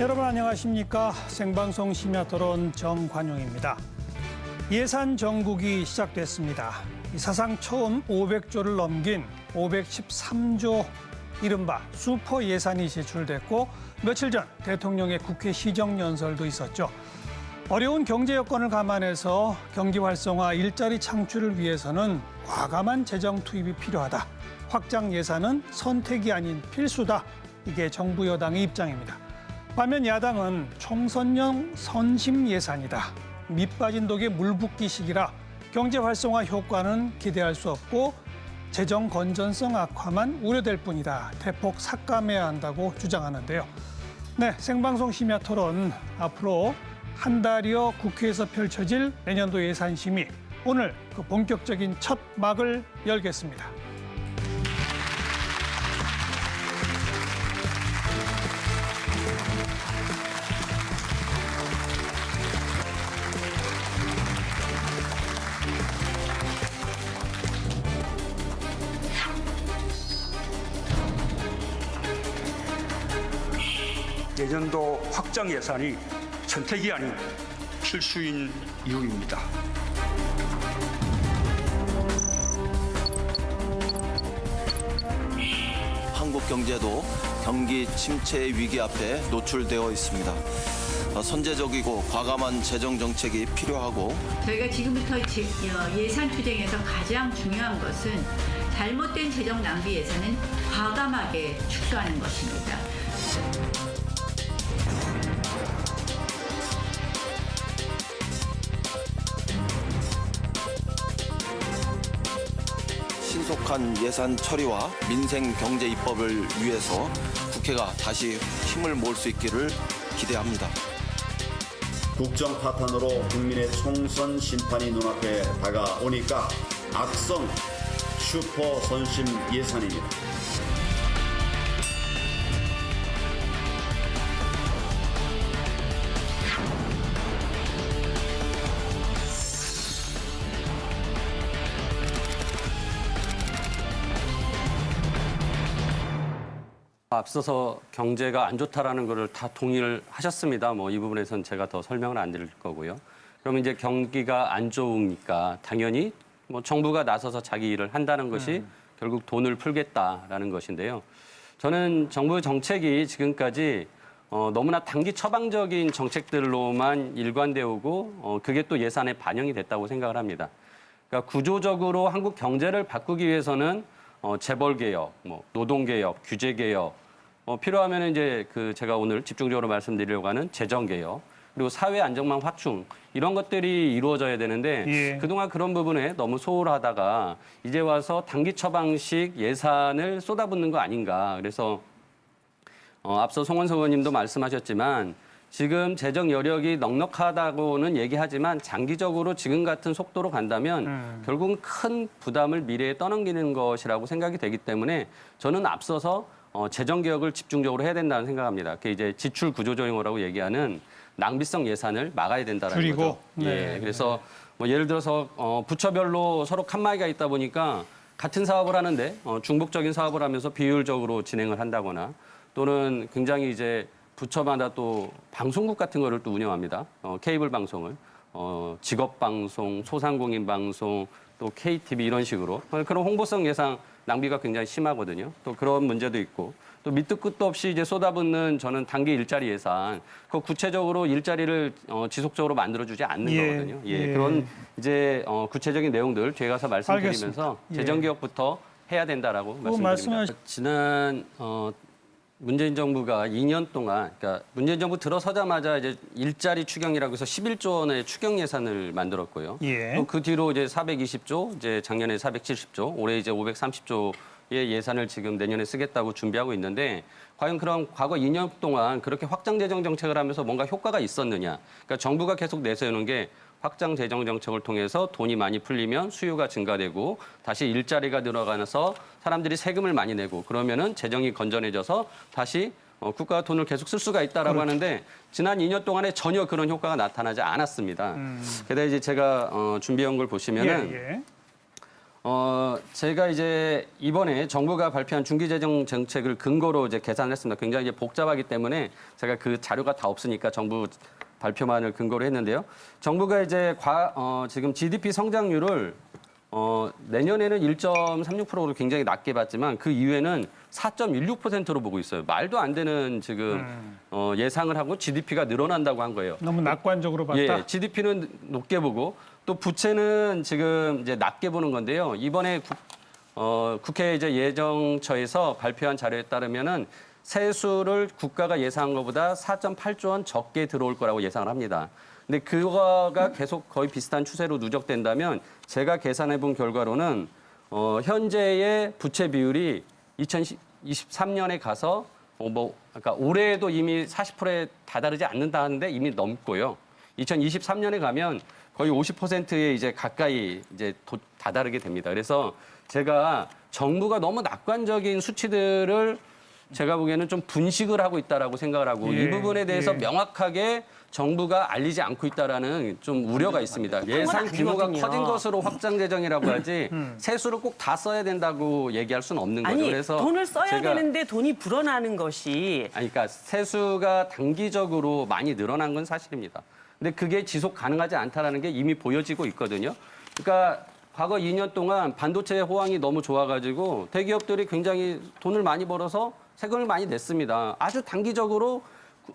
여러분 안녕하십니까? 생방송 심야토론 정관용입니다. 예산 정국이 시작됐습니다. 사상 처음 500조를 넘긴 513조 이른바 슈퍼 예산이 제출됐고 며칠 전 대통령의 국회 시정연설도 있었죠. 어려운 경제 여건을 감안해서 경기 활성화, 일자리 창출을 위해서는 과감한 재정 투입이 필요하다. 확장 예산은 선택이 아닌 필수다. 이게 정부 여당의 입장입니다. 반면 야당은 총선용 선심 예산이다. 밑빠진 독에 물 붓기 식이라 경제 활성화 효과는 기대할 수 없고 재정 건전성 악화만 우려될 뿐이다. 대폭 삭감해야 한다고 주장하는데요. 네, 생방송 심야 토론 앞으로 한 달여 국회에서 펼쳐질 내년도 예산 심의. 오늘 그 본격적인 첫 막을 열겠습니다. 내년도 확장 예산이 선택이 아닌 필수인 이유입니다. 한국 경제도 경기 침체의 위기 앞에 노출되어 있습니다. 선제적이고 과감한 재정 정책이 필요하고 저희가 지금부터 예산 투쟁에서 가장 중요한 것은 잘못된 재정 낭비 예산은 과감하게 축소하는 것입니다. 신속한 예산 처리와 민생 경제 입법을 위해서 국회가 다시 힘을 모을 수 있기를 기대합니다. 국정 파탄으로 국민의 총선 심판이 눈앞에 다가오니까 악성 슈퍼 선심 예산입니다. 앞서서 경제가 안 좋다라는 것을 다 동의를 하셨습니다. 이 부분에선 제가 더 설명을 안 드릴 거고요. 그러면 이제 경기가 안 좋으니까 당연히 정부가 나서서 자기 일을 한다는 것이 결국 돈을 풀겠다라는 것인데요. 저는 정부 정책이 지금까지 너무나 단기 처방적인 정책들로만 일관되어 오고 그게 또 예산에 반영이 됐다고 생각을 합니다. 그러니까 구조적으로 한국 경제를 바꾸기 위해서는 재벌 개혁, 노동 개혁, 규제 개혁, 필요하면 이제 제가 오늘 집중적으로 말씀드리려고 하는 재정 개혁, 그리고 사회 안정망 확충 이런 것들이 이루어져야 되는데 그동안 그런 부분에 너무 소홀하다가 이제 와서 단기 처방식 예산을 쏟아붓는 거 아닌가. 그래서 앞서 송원석 의원님도 말씀하셨지만 지금 재정 여력이 넉넉하다고는 얘기하지만 장기적으로 지금 같은 속도로 간다면 결국은 큰 부담을 미래에 떠넘기는 것이라고 생각이 되기 때문에 저는 앞서서 재정 개혁을 집중적으로 해야 된다는 생각합니다. 그게 이제 지출 구조조정이라고 얘기하는 낭비성 예산을 막아야 된다라는 줄이고. 거죠. 네. 예, 그래서 예를 들어서 부처별로 서로 칸막이가 있다 보니까 같은 사업을 하는데 중복적인 사업을 하면서 비효율적으로 진행을 한다거나 또는 굉장히 이제 부처마다 또 방송국 같은 거를 또 운영합니다. 케이블 방송을 직업 방송, 소상공인 방송, 또 KTV 이런 식으로 그런 홍보성 예산 낭비가 굉장히 심하거든요. 또 그런 문제도 있고 또 밑도 끝도 없이 이제 쏟아붓는 저는 단기 일자리 예산, 그 구체적으로 일자리를 지속적으로 만들어주지 않는 거거든요. 그런 이제 구체적인 내용들 뒤에 가서 말씀드리면서 재정 개혁부터 해야 된다라고 말씀드립니다. 지난 문재인 정부가 2년 동안, 그러니까 문재인 정부 들어서자마자 이제 일자리 추경이라고 해서 11조 원의 추경 예산을 만들었고요. 또 그 뒤로 이제 420조, 이제 작년에 470조, 올해 이제 530조의 예산을 지금 내년에 쓰겠다고 준비하고 있는데 과연 그럼 과거 2년 동안 그렇게 확장 재정 정책을 하면서 뭔가 효과가 있었느냐? 그러니까 정부가 계속 내세우는 게 확장 재정 정책을 통해서 돈이 많이 풀리면 수요가 증가되고 다시 일자리가 늘어가면서 사람들이 세금을 많이 내고 그러면은 재정이 건전해져서 다시 국가가 돈을 계속 쓸 수가 있다라고 하는데 지난 2년 동안에 전혀 그런 효과가 나타나지 않았습니다. 게다가 이제 제가 준비한 걸 보시면은 제가 이제 이번에 정부가 발표한 중기재정 정책을 근거로 이제 계산을 했습니다. 굉장히 이제 복잡하기 때문에 제가 그 자료가 다 없으니까 정부 발표만을 근거로 했는데요. 정부가 이제 지금 GDP 성장률을 내년에는 1.36%로 굉장히 낮게 봤지만 그 이후에는 4.16%로 보고 있어요. 말도 안 되는 지금 예상을 하고 GDP가 늘어난다고 한 거예요. 너무 낙관적으로 봤다. 예, GDP는 높게 보고 또 부채는 지금 이제 낮게 보는 건데요. 이번에 국회 이제 예정처에서 발표한 자료에 따르면은 세수를 국가가 예상한 것보다 4.8조 원 적게 들어올 거라고 예상을 합니다. 근데 그거가 계속 거의 비슷한 추세로 누적된다면 제가 계산해 본 결과로는 현재의 부채 비율이 2023년에 가서 그러니까 올해에도 이미 40%에 다다르지 않는다 하는데 이미 넘고요. 2023년에 가면 거의 50%에 이제 가까이 이제 다다르게 됩니다. 그래서 제가 정부가 너무 낙관적인 수치들을 제가 보기에는 좀 분식을 하고 있다라고 생각을 하고 예, 이 부분에 대해서 예. 명확하게 정부가 알리지 않고 있다라는 좀 우려가 있습니다. 예산 규모가 아니거든요. 커진 것으로 확장 재정이라고 하지 세수를 꼭 다 써야 된다고 얘기할 수는 없는 거죠. 아니 그래서 돈을 써야 제가 되는데 돈이 불어나는 것이 아니, 그러니까 세수가 단기적으로 많이 늘어난 건 사실입니다. 근데 그게 지속 가능하지 않다라는 게 이미 보여지고 있거든요. 그러니까 과거 2년 동안 반도체 호황이 너무 좋아가지고 대기업들이 굉장히 돈을 많이 벌어서 세금을 많이 냈습니다. 아주 단기적으로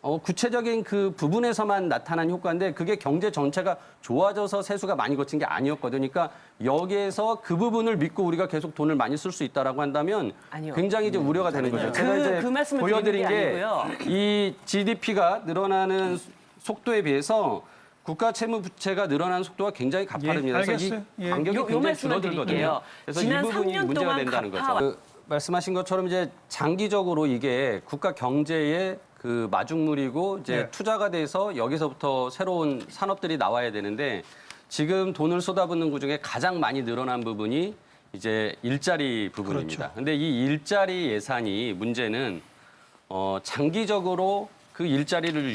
구체적인 그 부분에서만 나타난 효과인데 그게 경제 전체가 좋아져서 세수가 많이 거친 게 아니었거든요. 그러니까 여기에서 그 부분을 믿고 우리가 계속 돈을 많이 쓸 수 있다라고 한다면 아니요. 굉장히 이제 우려가 되는 거죠. 제가 이제 그 말씀을 보여드린 드리는 게 게 아니고요. 이 GDP가 늘어나는 속도에 비해서 국가 채무 부채가 늘어나는 속도가 굉장히 가파릅니다. 예, 그래서 알겠어요. 이 예. 간격이 요 굉장히 말씀을 줄어들거든요. 드릴게요. 그래서 이 지난 부분이 3년 문제가 동안 된다는 거죠. 갚아왔- 말씀하신 것처럼 이제 장기적으로 이게 국가 경제의 그 마중물이고 이제 네. 투자가 돼서 여기서부터 새로운 산업들이 나와야 되는데 지금 돈을 쏟아붓는 그중에 가장 많이 늘어난 부분이 이제 일자리 부분입니다. 그렇죠. 근데 이 일자리 예산이 문제는 장기적으로 그 일자리를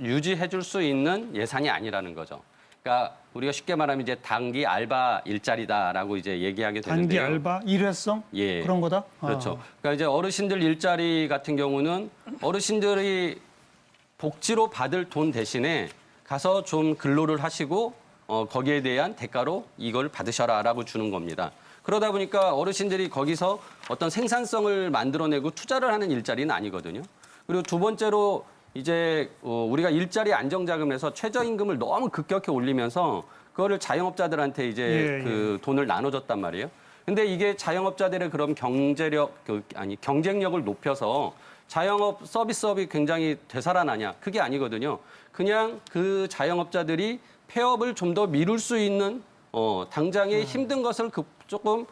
유지해 줄 수 있는 예산이 아니라는 거죠. 그러니까 우리가 쉽게 말하면 이제 단기 알바 일자리다라고 이제 얘기하게 단기 되는데요. 알바, 일회성 예. 그런 거다. 그렇죠. 그러니까 이제 어르신들 일자리 같은 경우는 어르신들이 복지로 받을 돈 대신에 가서 좀 근로를 하시고 거기에 대한 대가로 이걸 받으셔라라고 주는 겁니다. 그러다 보니까 어르신들이 거기서 어떤 생산성을 만들어내고 투자를 하는 일자리는 아니거든요. 그리고 두 번째로 이제 우리가 일자리 안정자금에서 최저임금을 너무 급격히 올리면서 그거를 자영업자들한테 이제 예, 그 돈을 나눠줬단 말이에요. 근데 이게 자영업자들의 그런 경쟁력을 높여서 자영업 서비스업이 굉장히 되살아나냐? 그게 아니거든요. 그냥 그 자영업자들이 폐업을 좀 더 미룰 수 있는 당장의 힘든 것을 조금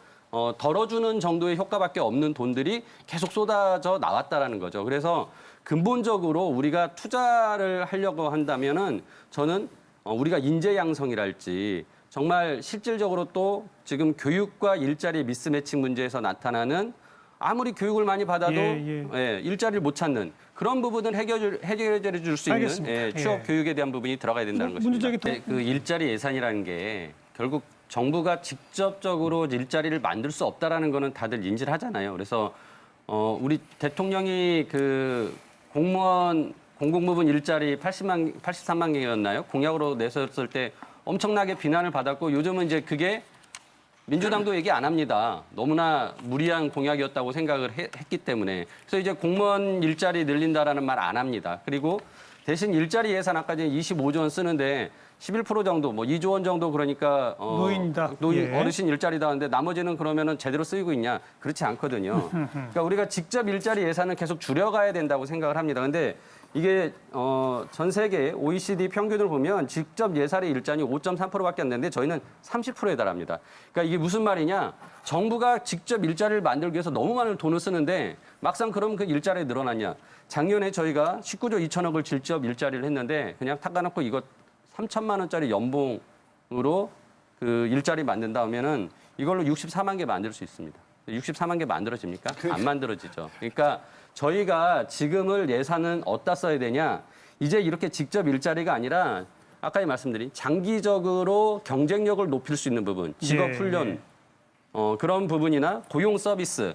덜어주는 정도의 효과밖에 없는 돈들이 계속 쏟아져 나왔다라는 거죠. 그래서 근본적으로 우리가 투자를 하려고 한다면은 저는 우리가 인재 양성이랄지 정말 실질적으로 또 지금 교육과 일자리 미스매칭 문제에서 나타나는 아무리 교육을 많이 받아도 예. 일자리를 못 찾는 그런 부분을 해결해 줄 수 있는 알겠습니다. 취업 예. 교육에 대한 부분이 들어가야 된다는 문제 것입니다. 제기 그 일자리 예산이라는 게 결국 정부가 직접적으로 일자리를 만들 수 없다라는 거는 다들 인지를 하잖아요. 그래서 우리 대통령이 그 공무원 공공부문 일자리 83만 개였나요? 공약으로 내세웠을 때 엄청나게 비난을 받았고 요즘은 이제 그게 민주당도 얘기 안 합니다. 너무나 무리한 공약이었다고 생각을 했기 때문에. 그래서 이제 공무원 일자리 늘린다라는 말 안 합니다. 그리고 대신 일자리 예산 아까 전에 25조 원 쓰는데 11% 정도, 뭐 2조 원 정도 그러니까 노인이다. 예. 어르신 일자리다 하는데 나머지는 그러면은 제대로 쓰이고 있냐? 그렇지 않거든요. 그러니까 우리가 직접 일자리 예산은 계속 줄여가야 된다고 생각을 합니다. 근데 이게 전 세계 OECD 평균을 보면 직접 예산의 일자리 5.3%밖에 안 되는데 저희는 30%에 달합니다. 그러니까 이게 무슨 말이냐? 정부가 직접 일자리를 만들기 위해서 너무 많은 돈을 쓰는데 막상 그럼 그 일자리가 늘어났냐? 작년에 저희가 19조 2천억을 직접 일자리를 했는데 그냥 닦아놓고 이거 3천만 원짜리 연봉으로 그 일자리 만든다 하면은 이걸로 64만 개 만들 수 있습니다. 64만 개 만들어집니까? 안 만들어지죠. 그러니까 저희가 지금을 예산은 어디다 써야 되냐? 이제 이렇게 직접 일자리가 아니라 아까 말씀드린 장기적으로 경쟁력을 높일 수 있는 부분, 직업 훈련, 그런 부분이나 고용 서비스,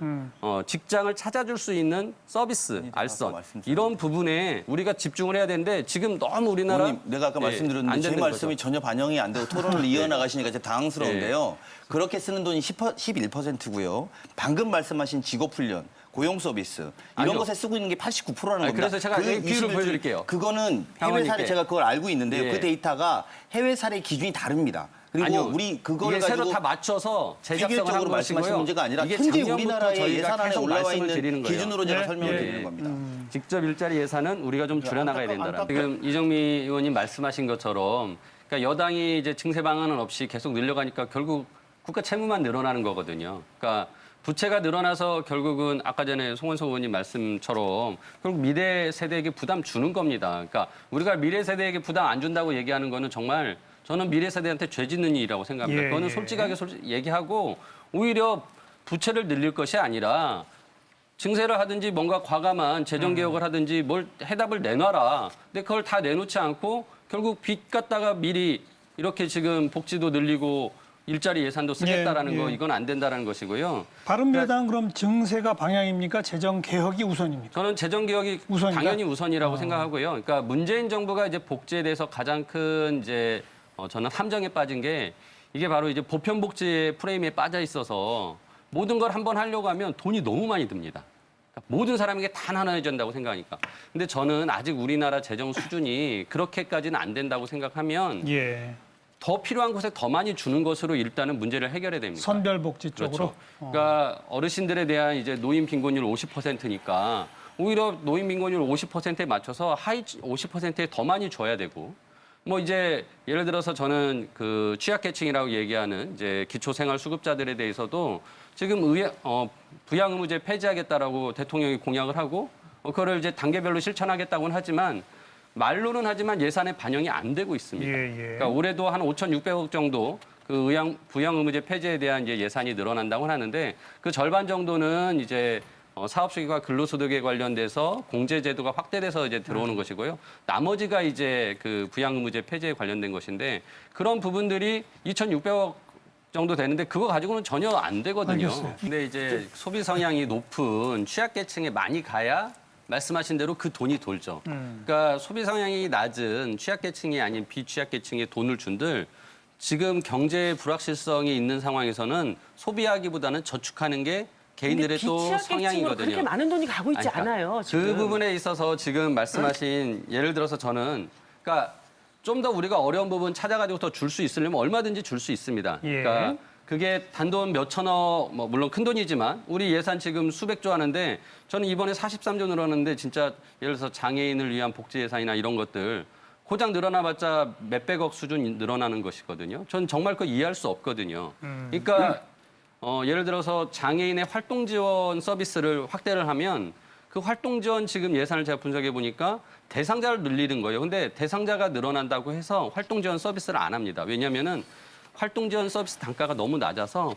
직장을 찾아줄 수 있는 서비스, 알선 이런 부분에 우리가 집중을 해야 되는데 지금 너무 우리나라 의원님, 내가 아까 말씀드렸는데 안 제 되는 말씀이 거죠. 전혀 반영이 안 되고 토론을 이어나가시니까 제가 당황스러운데요. 그렇게 쓰는 돈이 11%고요. 방금 말씀하신 직업훈련, 고용 서비스 이런 아니요. 것에 쓰고 있는 게 89%라는 겁니다. 그래서 제가 여기 비율을 21% 보여드릴게요. 그거는 해외 장관님께. 사례 제가 그걸 알고 있는데요. 예. 그 데이터가 해외 사례 기준이 다릅니다. 그리고 아니요, 우리 그거를 이게 새로 가지고 다 맞춰서 제작성을 한 획일적으로 말씀하신 것이고요. 문제가 아니라 이게 현재 작년부터 우리나라의 저희가 예산안에 계속 올라와 말씀을 있는 드리는 거예요. 기준으로 제가 네, 설명을 예, 드리는 예. 겁니다. 직접 일자리 예산은 우리가 좀 줄여나가야 된다. 지금 이정미 의원님 말씀하신 것처럼 그러니까 여당이 이제 증세 방안은 없이 계속 늘려가니까 결국 국가 채무만 늘어나는 거거든요. 그러니까 부채가 늘어나서 결국은 아까 전에 송원석 의원님 말씀처럼 결국 미래 세대에게 부담 주는 겁니다. 그러니까 우리가 미래 세대에게 부담 안 준다고 얘기하는 거는 정말 저는 미래 세대한테 죄 짓는 일이라고 생각합니다. 예, 그거는 예. 솔직하게 얘기하고 오히려 부채를 늘릴 것이 아니라 증세를 하든지 뭔가 과감한 재정 개혁을 하든지 뭘 해답을 내놔라. 근데 그걸 다 내놓지 않고 결국 빚 갖다가 미리 이렇게 지금 복지도 늘리고 일자리 예산도 쓰겠다라는 예, 예. 거 이건 안 된다라는 것이고요. 바른미래당 그럼 증세가 방향입니까? 재정 개혁이 우선입니까? 저는 재정 개혁이 우선이다? 당연히 우선이라고 생각하고요. 그러니까 문재인 정부가 이제 복지에 대해서 가장 큰 이제 저는 함정에 빠진 게 이게 바로 이제 보편 복지의 프레임에 빠져 있어서 모든 걸 한번 하려고 하면 돈이 너무 많이 듭니다. 그러니까 모든 사람에게 다 나눠야 된다고 생각하니까. 근데 저는 아직 우리나라 재정 수준이 그렇게까지는 안 된다고 생각하면 예. 더 필요한 곳에 더 많이 주는 것으로 일단은 문제를 해결해야 됩니다. 선별복지 쪽으로. 그렇죠. 그러니까 어르신들에 대한 이제 노인 빈곤율 50%니까 오히려 노인 빈곤율 50%에 맞춰서 하위 50%에 더 많이 줘야 되고 뭐 이제 예를 들어서 저는 그 취약계층이라고 얘기하는 이제 기초생활수급자들에 대해서도 지금 부양 의무제 폐지하겠다라고 대통령이 공약을 하고 그거를 이제 단계별로 실천하겠다고는 하지만 말로는 하지만 예산에 반영이 안 되고 있습니다. 예, 예. 그러니까 올해도 한 5,600억 정도 그 부양 의무제 폐지에 대한 이제 예산이 늘어난다고 하는데 그 절반 정도는 이제 사업 수익과 근로소득에 관련돼서 공제제도가 확대돼서 이제 들어오는 것이고요. 나머지가 이제 그 부양 의무제 폐지에 관련된 것인데 그런 부분들이 2,600억 정도 되는데 그거 가지고는 전혀 안 되거든요. 알겠어요. 근데 이제 소비 성향이 높은 취약계층에 많이 가야 말씀하신 대로 그 돈이 돌죠. 그러니까 소비 성향이 낮은 취약계층이 아닌 비취약계층에 돈을 준들 지금 경제 불확실성이 있는 상황에서는 소비하기보다는 저축하는 게 개인들의 또 비취약계층으로 성향이거든요. 그렇게 많은 돈이 가고 있지 아니, 그러니까 않아요. 지금. 그 부분에 있어서 지금 말씀하신 예를 들어서 저는 그러니까 좀 더 우리가 어려운 부분 찾아가지고 더 줄 수 있으려면 얼마든지 줄 수 있습니다. 예. 그러니까 그게 단돈 몇 천억, 뭐 물론 큰 돈이지만 우리 예산 지금 수백조 하는데 저는 이번에 43조 늘었는데 진짜 예를 들어서 장애인을 위한 복지 예산이나 이런 것들 고작 늘어나봤자 몇백억 수준 늘어나는 것이거든요. 전 정말 그거 이해할 수 없거든요. 그러니까 예를 들어서 장애인의 활동 지원 서비스를 확대를 하면 그 활동 지원 지금 예산을 제가 분석해 보니까 대상자를 늘리는 거예요. 근데 대상자가 늘어난다고 해서 활동 지원 서비스를 안 합니다. 왜냐면은 활동 지원 서비스 단가가 너무 낮아서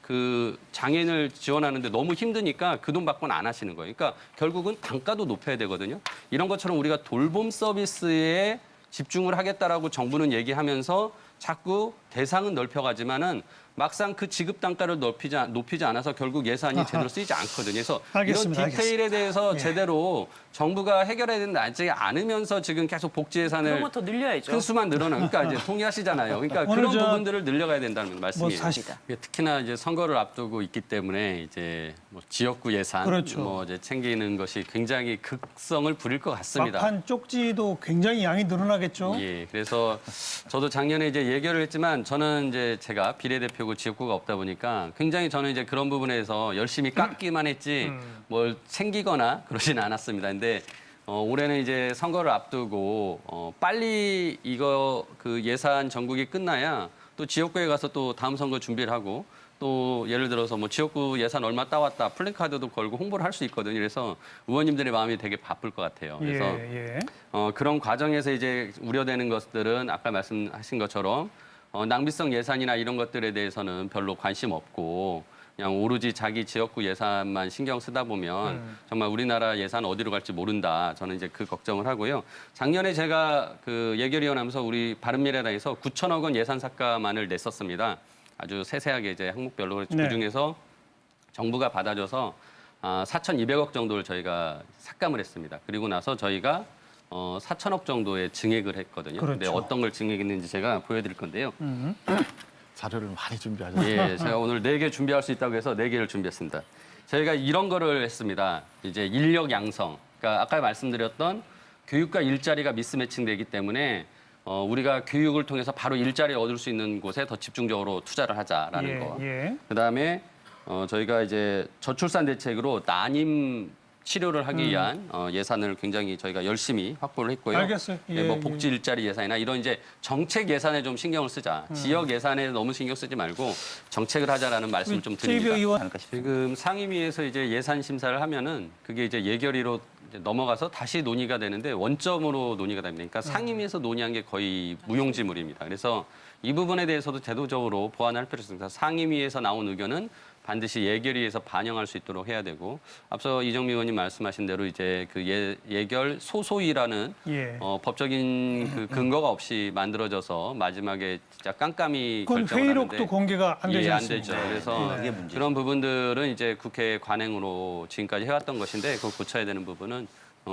그 장애인을 지원하는데 너무 힘드니까 그 돈 받고는 안 하시는 거예요. 그러니까 결국은 단가도 높여야 되거든요. 이런 것처럼 우리가 돌봄 서비스에 집중을 하겠다라고 정부는 얘기하면서 자꾸 대상은 넓혀가지만은 막상 그 지급 단가를 높이지 않아서 결국 예산이 제대로 쓰이지 않거든요. 그래서 알겠습니다. 이런 디테일에 대해서 예. 제대로 정부가 해결해야 되지 않으면서 지금 계속 복지 예산을 그런 것더 늘려야죠. 큰 수만 늘어나. 그러니까 이제 동의하시잖아요. 그러니까 오늘 그런 저 부분들을 늘려가야 된다는 말씀이에요. 사실- 특히나 이제 선거를 앞두고 있기 때문에 이제 뭐 지역구 예산 그렇죠. 뭐 이제 챙기는 것이 굉장히 극성을 부릴 것 같습니다. 막판 쪽지도 굉장히 양이 늘어나겠죠. 예, 그래서 저도 작년에 이제 예결을 했지만 저는 이제 제가 비례대표고 지역구가 없다 보니까 굉장히 저는 이제 그런 부분에서 열심히 깎기만 했지 뭘 챙기거나 그러진 않았습니다. 근데 올해는 이제 선거를 앞두고 빨리 이거 그 예산 전국이 끝나야 또 지역구에 가서 또 다음 선거 준비를 하고 또 예를 들어서 뭐 지역구 예산 얼마 따왔다 플래카드도 걸고 홍보를 할 수 있거든요. 그래서 의원님들의 마음이 되게 바쁠 것 같아요. 그래서 예. 그런 과정에서 이제 우려되는 것들은 아까 말씀하신 것처럼 낭비성 예산이나 이런 것들에 대해서는 별로 관심 없고 그냥 오로지 자기 지역구 예산만 신경 쓰다 보면 정말 우리나라 예산 어디로 갈지 모른다. 저는 이제 그 걱정을 하고요. 작년에 제가 그 예결위원 하면서 우리 바른미래당에서 9천억 원 예산 삭감안을 냈었습니다. 아주 세세하게 이제 항목별로 네. 그 중에서 정부가 받아줘서 4,200억 정도를 저희가 삭감을 했습니다. 그리고 나서 저희가 4천억 정도의 증액을 했거든요. 그렇죠. 근데 어떤 걸 증액했는지 제가 보여드릴 건데요. 자료를 많이 준비하셨어요. 예, 제가 오늘 4개 준비할 수 있다고 해서 4개를 준비했습니다. 저희가 이런 거를 했습니다. 이제 인력 양성. 그러니까 아까 말씀드렸던 교육과 일자리가 미스매칭되기 때문에 우리가 교육을 통해서 바로 일자리 얻을 수 있는 곳에 더 집중적으로 투자를 하자라는 거. 예. 그다음에 저희가 이제 저출산 대책으로 난임 치료를 하기 위한 예산을 굉장히 저희가 열심히 확보를 했고요. 알겠어요. 예, 뭐 복지 일자리 예산이나 이런 이제 정책 예산에 좀 신경을 쓰자. 지역 예산에 너무 신경 쓰지 말고 정책을 하자라는 말씀을 좀 최이배 드립니다. 의원. 지금 상임위에서 이제 예산 심사를 하면은 그게 이제 예결위로 이제 넘어가서 다시 논의가 되는데 원점으로 논의가 됩니다. 그러니까 상임위에서 논의한 게 거의 무용지물입니다. 그래서 이 부분에 대해서도 제도적으로 보완할 필요가 있습니다. 상임위에서 나온 의견은 반드시 예결위에서 반영할 수 있도록 해야 되고 앞서 이정미 의원님 말씀하신 대로 이제 그 예결 소소위라는 예. 법적인 그 근거가 없이 만들어져서 마지막에 진짜 깜깜이 그건 결정을 회의록도 하는데 공개가 안 되지 예, 안 않습니까? 되죠. 그래서 그게 문제죠. 그런 부분들은 이제 국회 관행으로 지금까지 해왔던 것인데 그걸 고쳐야 되는 부분은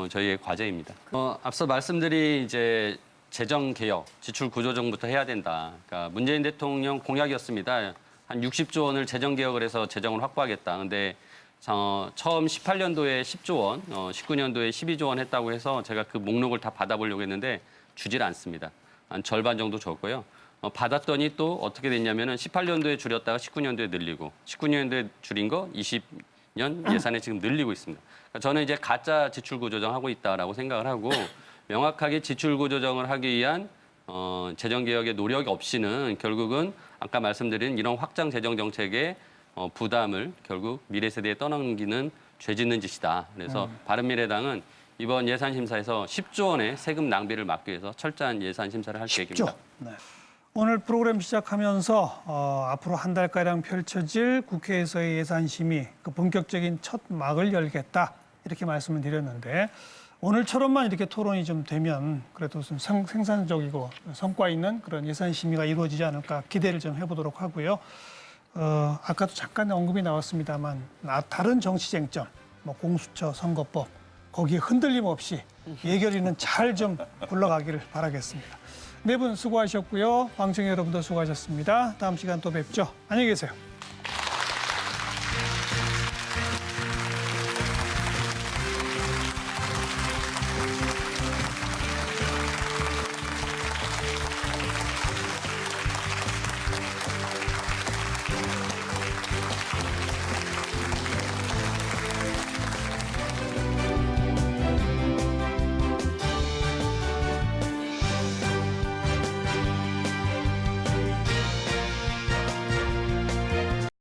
저희의 과제입니다. 앞서 말씀드린 이제 재정 개혁, 지출 구조정부터 해야 된다. 그러니까 문재인 대통령 공약이었습니다. 한 60조 원을 재정 개혁을 해서 재정을 확보하겠다. 근데 처음 18년도에 10조 원, 19년도에 12조 원 했다고 해서 제가 그 목록을 다 받아보려고 했는데 주질 않습니다. 한 절반 정도 줬고요. 받았더니 또 어떻게 됐냐면은 18년도에 줄였다가 19년도에 늘리고 19년도에 줄인 거 20년 예산에 지금 늘리고 있습니다. 그러니까 저는 이제 가짜 지출 구조정 하고 있다라고 생각을 하고 명확하게 지출 구조정을 하기 위한 재정 개혁의 노력이 없이는 결국은 아까 말씀드린 이런 확장 재정 정책의 부담을 결국 미래 세대에 떠넘기는 죄 짓는 짓이다. 그래서 바른미래당은 이번 예산 심사에서 10조 원의 세금 낭비를 막기 위해서 철저한 예산 심사를 할 계획입니다. 네. 오늘 프로그램 시작하면서 앞으로 한 달가량 펼쳐질 국회에서의 예산 심의 그 본격적인 첫 막을 열겠다 이렇게 말씀을 드렸는데 오늘처럼만 이렇게 토론이 좀 되면 그래도 좀 생산적이고 성과 있는 그런 예산 심의가 이루어지지 않을까 기대를 좀 해보도록 하고요. 아까도 잠깐 언급이 나왔습니다만 다른 정치 쟁점, 뭐 공수처, 선거법 거기에 흔들림 없이 예결위는 잘 좀 굴러가기를 바라겠습니다. 네 분 수고하셨고요. 방청 여러분도 수고하셨습니다. 다음 시간 또 뵙죠. 안녕히 계세요.